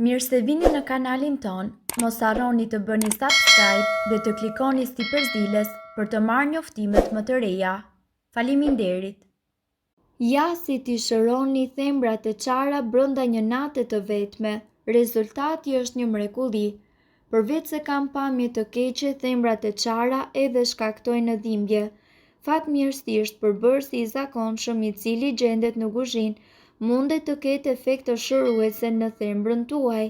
Mirë se vini në kanalin ton, mos harroni të bëni subscribe dhe të klikoni si përzdiles për të marrë njoftimet më të reja. Faleminderit! Ja si t'i shëroni thembrat e qara brënda një nate të vetme, rezultati është një mrekulli. Përveç se kam pamje të keqe, thembrat e qara edhe shkaktojnë dhimbje. Fatmirësisht, përbërësi i zakonshëm i cili gjendet në kuzhinë mundet të ketë efekte shëruese në thembrën tuaj.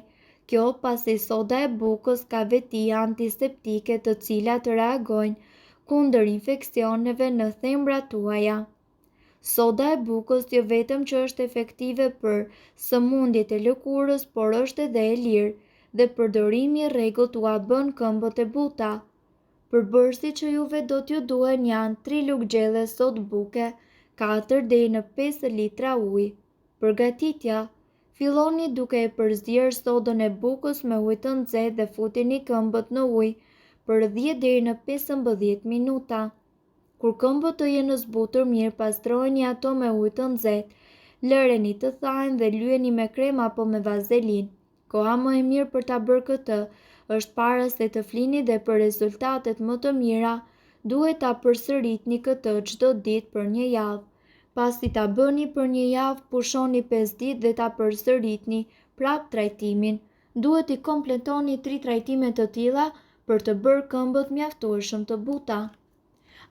Kjo pasi soda e bukës ka veti antiseptike të cilat reagojnë kundër infeksioneve në thembrat tuaja. Soda e bukës jo vetëm që është efektive për sëmundjet e lëkurës, por është edhe e lirë dhe përdorimi i rregullt ua bën këmbët e buta. Përbërësit që juve do t'ju duhen janë 3 lugë gjelle sodë buke, 4 deri në 5 litra ujë. Përgatitja: filloni duke e përzierë sodën e bukës me ujë të nxehtë dhe futini këmbët në ujë për 10 deri në 15 minuta. Kur këmbët të jenë zbutur mirë, pastrojeni ato me ujë të nxehtë, lëreni të thajnë dhe lyeni me krem apo me vazelinë. Koha më e mirë për ta bërë këtë është para se të flini dhe për rezultatet më të mira, duhet ta përsëritni këtë çdo ditë për një javë. Pasi ta bëni për një javë, pushoni 5 ditë dhe ta përsëritni prap trajtimin. Duhet i kompletoni 3 trajtime të tilla për të bërë këmbët mjaftueshëm të buta.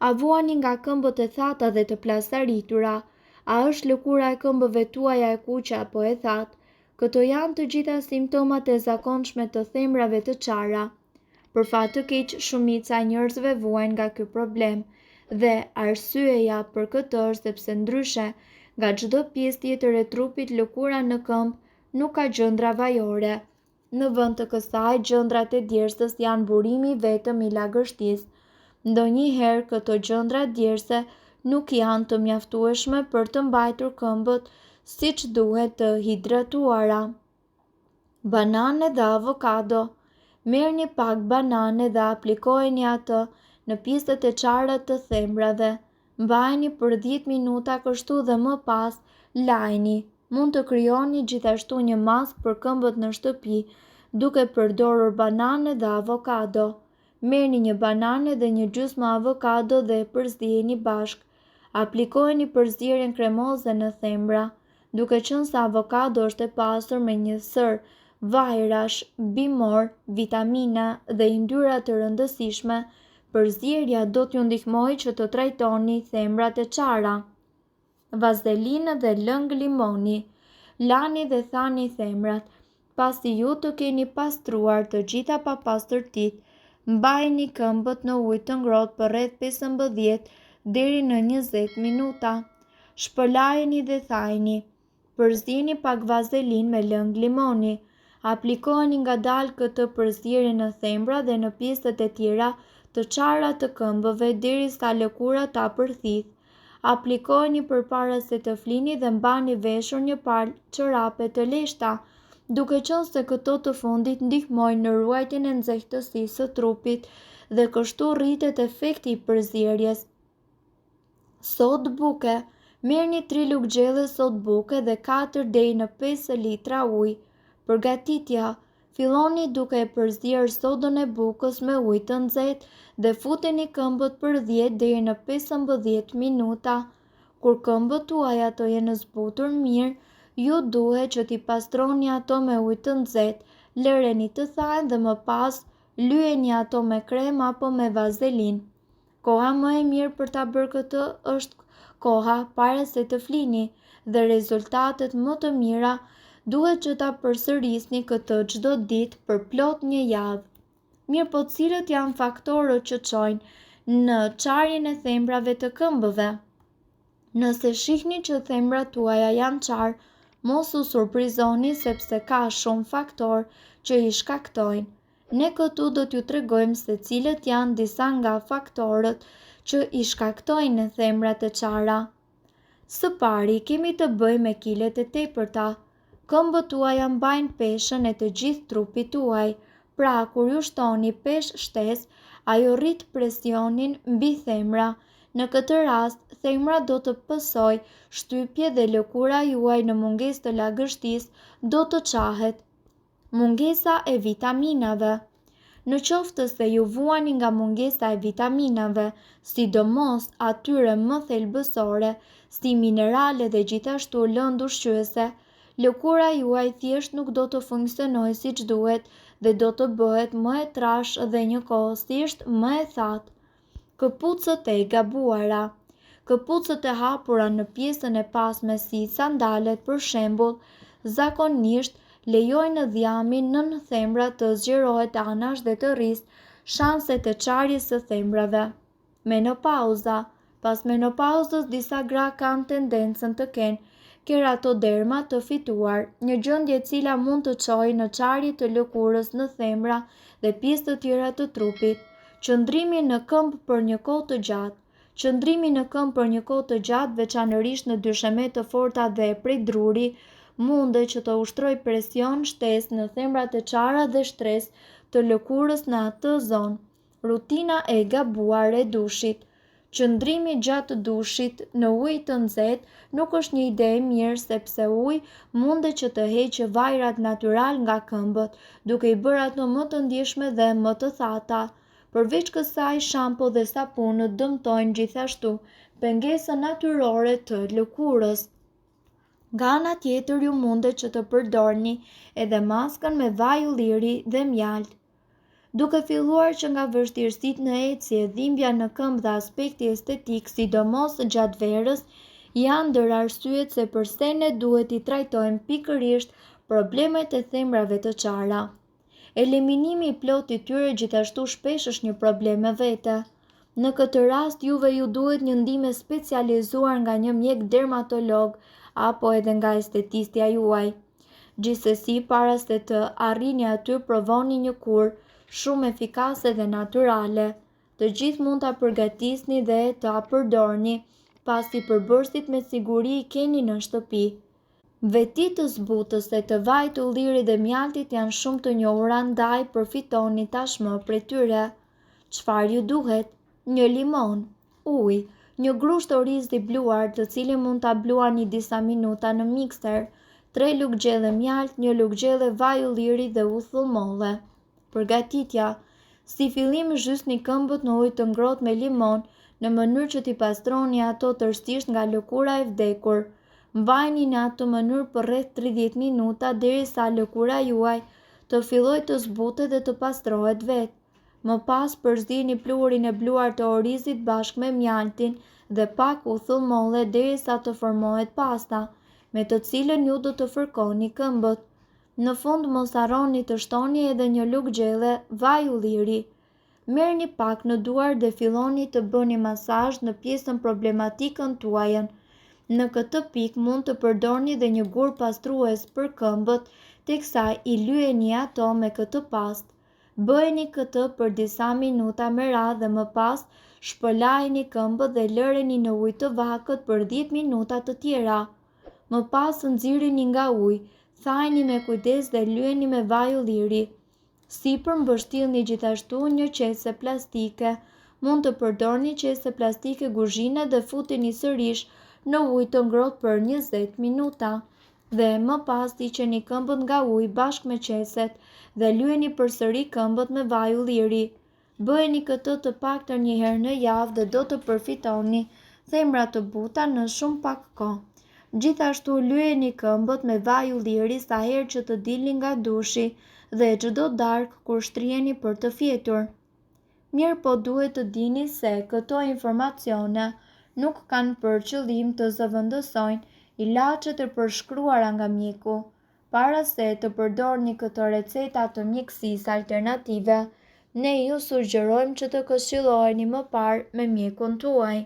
A vuani nga këmbët e thata dhe të plasaritura? A është lëkura e këmbëve tuaja e kuqe apo e thatë? Këto janë të gjitha simptomat e zakonshme të thembrave të qara. Për fat të keq, shumica e njerëzve vuajnë nga ky problem dhe arsyeja për këtë është sepse ndryshe nga çdo pjesë tjetër e trupit, lëkura në këmbë nuk ka gjëndra vajore. Në vend të kësaj, gjëndrat e djersës janë burimi vetëm i lagështisë. Ndonjëherë këto gjëndra djerse nuk janë të mjaftueshme për të mbajtur këmbët siç duhet të hidratuara. Banane dhe avokado. Merrni pak banane dhe aplikojeni atë në pjesët e qara të thembrave. Mbajini për 10 minuta kështu dhe më pas lajni. Mund të krijoni gjithashtu një maskë për këmbët në shtëpi duke përdorur banane dhe avokado. Merrni një banane dhe një gjysmë avokado dhe e përzieni bashkë. Aplikojeni përzierjen kremoze në thembra. Duke qenë se avokado është e pasur me një sër vajrash bimor, vitamina dhe yndyrra të rëndësishme, përzierja do t'ju ndihmojë që të trajtoni thembrat e qara. Vazelinë dhe lëng limoni. Lani dhe thani thembrat. Pasi ju të keni pastruar të gjitha papastërtitë, mbajini këmbët në ujë të ngrohtë për rreth 15 deri në 20 minuta. Shpëlajeni dhe thajini. Përzini pak vazelinë me lëng limoni. Aplikojeni ngadalë këtë përzierje në thembra dhe në pjesët e tjera të qara të këmbëve derisa lëkura ta përthith. Aplikojeni përpara se të flini dhe mbani veshur një palë çorape të lehta, duke qenë se këto të fundit ndihmojnë në ruajtjen e nxehtësisë së trupit dhe kështu rritet efekti i përzierjes. Sodë buke. Merrni 3 lugë gjelle sodë buke dhe 4 deri në 5 litra ujë. Përgatitja: filloni duke e përzierë sodën e bukës me ujë të nxehtë dhe futeni këmbët për 10 deri në 15 minuta. Kur këmbët tuaja të jenë zbutur mirë, ju duhet që t'i pastroni ato me ujë të nxehtë, lëreni të thajnë dhe më pas lyeni ato me krem apo me vazelinë. Koha më e mirë për ta bërë këtë është koha para se të flini dhe rezultatet më të mira duhet që ta përsërisni këtë çdo ditë për plot një javë. Mirë, po cilët janë faktorët që çojnë në çarjen e thembrave të këmbëve? Nëse shihni që thembrat tuaja janë qarë, mos u surprizoni sepse ka shumë faktorë që i shkaktojnë. Ne këtu do t'ju tregojmë se cilët janë disa nga faktorët që i shkaktojnë thembrat e qara. Së pari, kemi të bëjmë me kilet e tepërta. Këmbët tuaja mbajnë peshën e të gjithë trupit tuaj, pra kur ju shtoni peshë shtesë, ajo rrit presionin mbi thembra. Në këtë rast, thembra do të pësojë shtypje dhe lëkura juaj në mungesë të lagështisë do të qahet. Mungesa e vitaminave. Në qoftë se ju vuani nga mungesa e vitaminave, sidomos atyre më thelbësore, si minerale dhe gjithashtu lëndë ushqyese, lëkura juaj thjesht nuk do të funksionojë siç duhet dhe do të bëhet më e trashë dhe njëkohësisht më e thatë. Këpucët e gabuara. Këpucët e hapura në pjesën e pasme si sandalet për shembull, zakonisht lejojnë dhjamin nën thembra të zgjerohet anash dhe të rrisë shanset e çarjes së thembrave. Menopauza. Pas menopauzës disa gra kanë tendencën të kenë keratoderma të fituar, një gjendje e cila mund të çojë në çarje të lëkurës në thembra dhe pjesë të tjera të trupit. Qëndrimi në këmbë për një kohë të gjatë. Qëndrimi në këmbë për një kohë të gjatë, veçanërisht në dysheme të forta dhe prej druri, mundet që të ushtrojë presion, shtesë në thembrat e çara dhe stres të lëkurës në atë zonë. Rutina e gabuar e dushit. Qëndrimi gjatë dushit në ujë të nxehtë nuk është një ide e mirë sepse uji mundet që të heqë vajrat natyral nga këmbët, duke i bërë ato më të ndjeshme dhe më të thata. Përveç kësaj, shampo dhe sapunët dëmtojnë gjithashtu pengesën natyrore të lëkurës. Nga ana tjetër ju mundet që të përdorni edhe maskën me vaj ulliri dhe mjalt. Duke filluar që nga vështirësitë në ecje, dhimbja në këmbë dhe aspekti estetik, sidomos gjatë verës, janë ndër arsyet se përse ne duhet i trajtojmë pikërisht problemet e thembrave të çara. Eliminimi i plotë i tyre gjithashtu shpesh është një problem e vete. Në këtë rast juve ju duhet një ndihmë specializuar nga një mjek dermatolog apo edhe nga estetistja juaj. Gjithsesi, para se të arrini aty, provoni një kurë shumë efikase dhe natyrale. Të gjithë mund ta përgatisni dhe ta përdorni, pasi përbërësit me siguri i keni në shtëpi. Vetit të zbutëse të vajt, ulliri dhe mjaltit janë shumë të njohura, ndaj përfitoni tashmë prej tyre. Çfarë ju duhet? Një limon, ujë, një grusht orizi i bluar, të cilin mund ta bluani disa minuta në mikser, 3 lugë gjelle mjalt, 1 lugë gjelle vaj ulliri dhe uthull molle. Përgatitja. Si fillim zhysni këmbët në ujë të ngrohtë me limon, në mënyrë që t'i pastroni ato tërësisht nga lëkura e vdekur. Mbajini në atë mënyrë për rreth 30 minuta derisa lëkura juaj të fillojë të zbutet dhe të pastrohet vetë. Më pas përzieni pluhurin e bluar të orizit bashkë me mjaltin dhe pak uthull molle derisa të formohet pasta, me të cilën ju do të fërkoni këmbët. Në fund mos harroni të shtoni edhe 1 lugë gjelle vaj ulliri. Merrni pak në duar dhe filloni të bëni masazh në pjesën problematikën tuajën. Në këtë pikë mund të përdorni dhe një gur pastrues për këmbët, teksa i lyeni ato me këtë pastë. Bëheni këtë për disa minuta me radhë dhe më pas shpëlajini këmbët dhe lëreni në ujë të vakët për 10 minuta të tjera. Më pas nxirrini nga uji, thajini me kujdes dhe lyeni me vaj ulliri. Sipër mbështillni gjithashtu një qese plastike. Mund të përdorni qese plastike kuzhine dhe futeni sërish në ujë të ngrohtë për 20 minuta. Dhe më pas hiqeni këmbët nga uji bashkë me qeset dhe lyeni përsëri këmbët me vaj ulliri. Bëheni këtë të paktën një herë në javë dhe do të përfitoni thembra të buta në shumë pak kohë. Gjithashtu lyeni këmbët me vaj ulliri sa herë që të dilni nga dushi dhe çdo darkë kur shtriheni për të fjetur. Mirë po duhet të dini se këto informacione nuk kanë për qëllim të zëvendësojnë ilaçet e përshkruara nga mjeku. Para se të përdorni këto receta të mjekësisë alternative, ne ju sugjerojmë që të këshilloheni më parë me mjekun tuaj.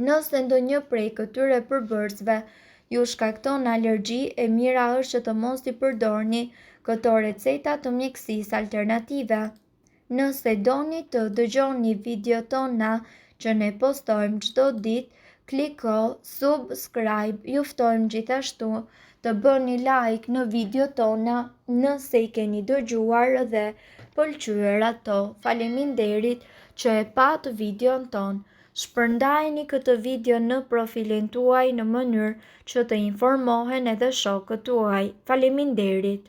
Nëse ndonjë prej këtyre përbërësve ju shkakton alergji, e mira është që të mos i përdorni këto receta të mjekësisë alternative. Nëse doni të dëgjoni videot tona që ne postojmë çdo ditë, kliko subscribe. Ju ftojmë gjithashtu të bëni like në video tona nëse i keni dëgjuar dhe pëlqyer ato. Faleminderit që e pat videon ton. Shpërndajeni këtë video në profilin tuaj në mënyrë që të informohen edhe shokët tuaj. Faleminderit.